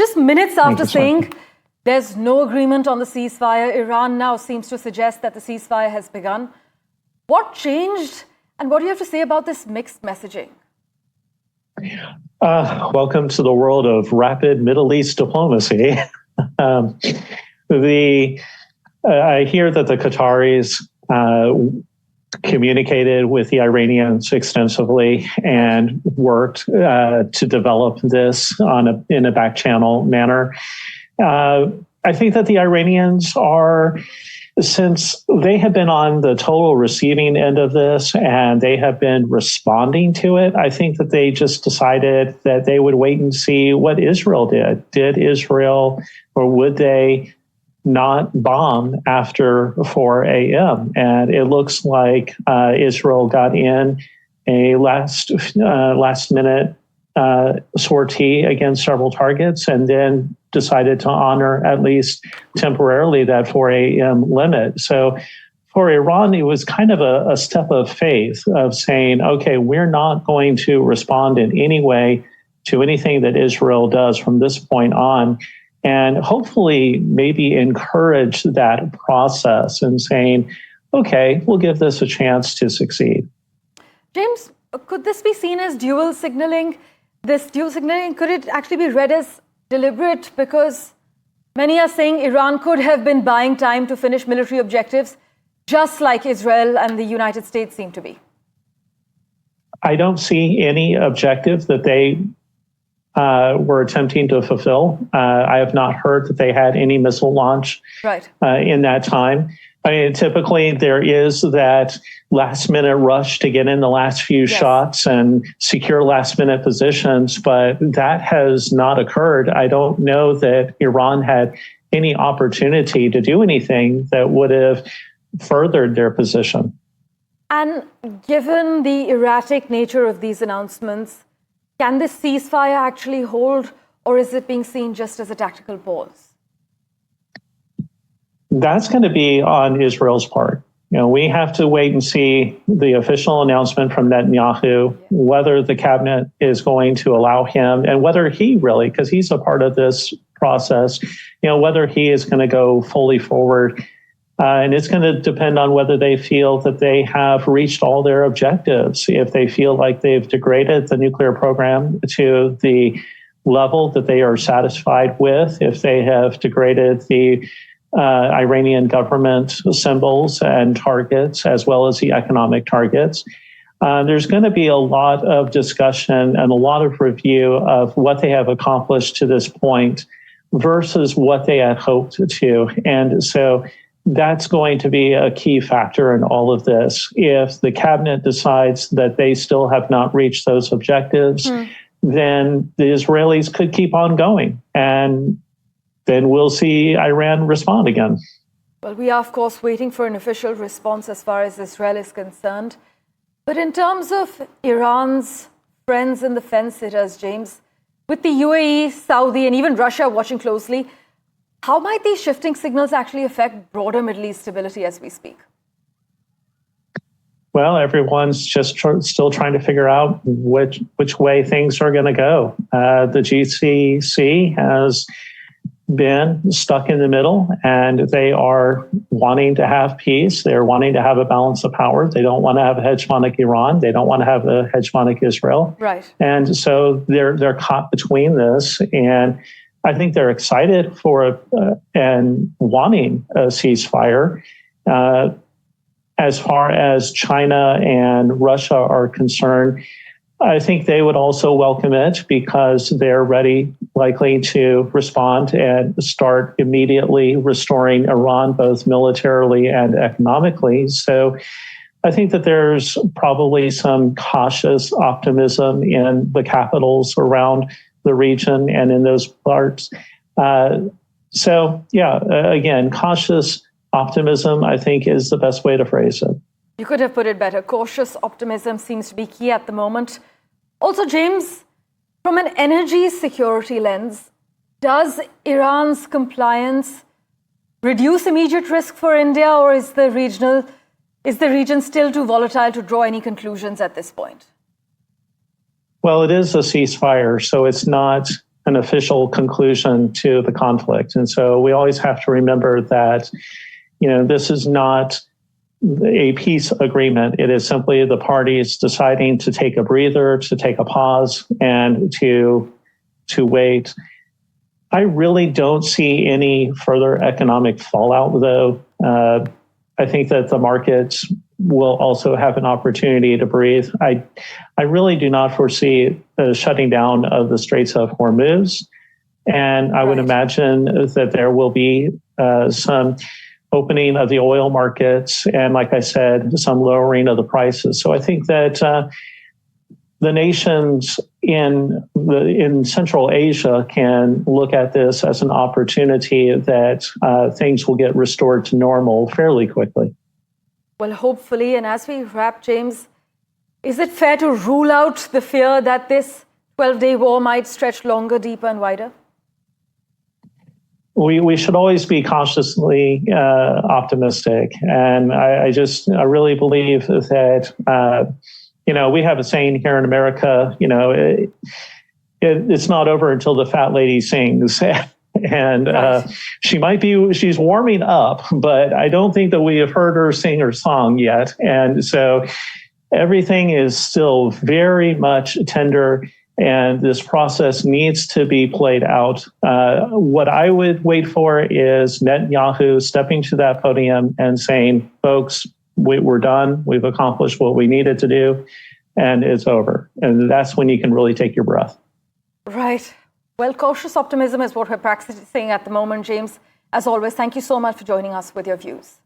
Just minutes after saying there's no agreement on the ceasefire, Iran now seems to suggest that the ceasefire has begun. What changed, and what do you have to say about this mixed messaging? Welcome to the world of rapid Middle East diplomacy. I hear that the Qataris communicated with the Iranians extensively and worked to develop this in a back channel manner. I think that the Iranians are, since they have been on the total receiving end of this and they have been responding to it, I think that they just decided that they would wait and see what Israel did. Did Israel, or would they not bomb after 4 a.m.? And it looks like Israel got in a last minute sortie against several targets and then decided to honor, at least temporarily, that 4 a.m. limit. So for Iran, it was kind of a step of faith of saying, okay, we're not going to respond in any way to anything that Israel does from this point on, and hopefully maybe encourage that process and saying, okay, we'll give this a chance to succeed. James, could this be seen as dual signaling? This dual signaling, could it actually be read as deliberate? Because many are saying Iran could have been buying time to finish military objectives, just like Israel and the United States seem to be. I don't see any objective that they were attempting to fulfill. I have not heard that they had any missile launch in that time. I mean, typically there is that last minute rush to get in the last few shots and secure last minute positions, but that has not occurred. I don't know that Iran had any opportunity to do anything that would have furthered their position. And given the erratic nature of these announcements, can this ceasefire actually hold, or is it being seen just as a tactical pause? That's going to be on Israel's part. You know, we have to wait and see the official announcement from Netanyahu, whether the cabinet is going to allow him, and whether he really, because he's a part of this process, you know, whether he is going to go fully forward. And it's going to depend on whether they feel that they have reached all their objectives. If they feel like they've degraded the nuclear program to the level that they are satisfied with, if they have degraded the Iranian government symbols and targets, as well as the economic targets. There's going to be a lot of discussion and a lot of review of what they have accomplished to this point versus what they had hoped to. And so that's going to be a key factor in all of this. If the cabinet decides that they still have not reached those objectives, then the Israelis could keep on going. And then we'll see Iran respond again. Well, we are, of course, waiting for an official response as far as Israel is concerned. But in terms of Iran's friends in the fence sitters, James, with the UAE, Saudi, and even Russia watching closely, how might these shifting signals actually affect broader Middle East stability as we speak? Well, everyone's just still trying to figure out which way things are going to go. The GCC has been stuck in the middle, and they are wanting to have peace. They're wanting to have a balance of power. They don't want to have a hegemonic Iran. They don't want to have a hegemonic Israel. Right. And so they're caught between this, and I think they're excited for and wanting a ceasefire. As far as China and Russia are concerned, I think they would also welcome it because they're likely to respond and start immediately restoring Iran, both militarily and economically. So I think that there's probably some cautious optimism in the capitals around the region and in those parts. Again, cautious optimism, I think, is the best way to phrase it. You could have put it better. Cautious optimism seems to be key at the moment. Also, James, from an energy security lens, does Iran's compliance reduce immediate risk for India, or is the region still too volatile to draw any conclusions at this point? Well, it is a ceasefire, so it's not an official conclusion to the conflict. And so we always have to remember that, this is not a peace agreement. It is simply the parties deciding to take a breather, to take a pause, and to wait. I really don't see any further economic fallout, though. I think that the markets will also have an opportunity to breathe. I really do not foresee the shutting down of the Straits of Hormuz. And I would imagine that there will be some opening of the oil markets and, like I said, some lowering of the prices. So I think that the nations in Central Asia can look at this as an opportunity that things will get restored to normal fairly quickly. Well, hopefully. And as we wrap, James, is it fair to rule out the fear that this 12-day war might stretch longer, deeper, and wider? We should always be cautiously optimistic. And I really believe that, we have a saying here in America, it's not over until the fat lady sings. And she's warming up, but I don't think that we have heard her sing her song yet. And so everything is still very much tender, and this process needs to be played out. What I would wait for is Netanyahu stepping to that podium and saying, folks, we're done. We've accomplished what we needed to do, and it's over. And that's when you can really take your breath. Right. Well, cautious optimism is what we're practicing at the moment, James. As always, thank you so much for joining us with your views.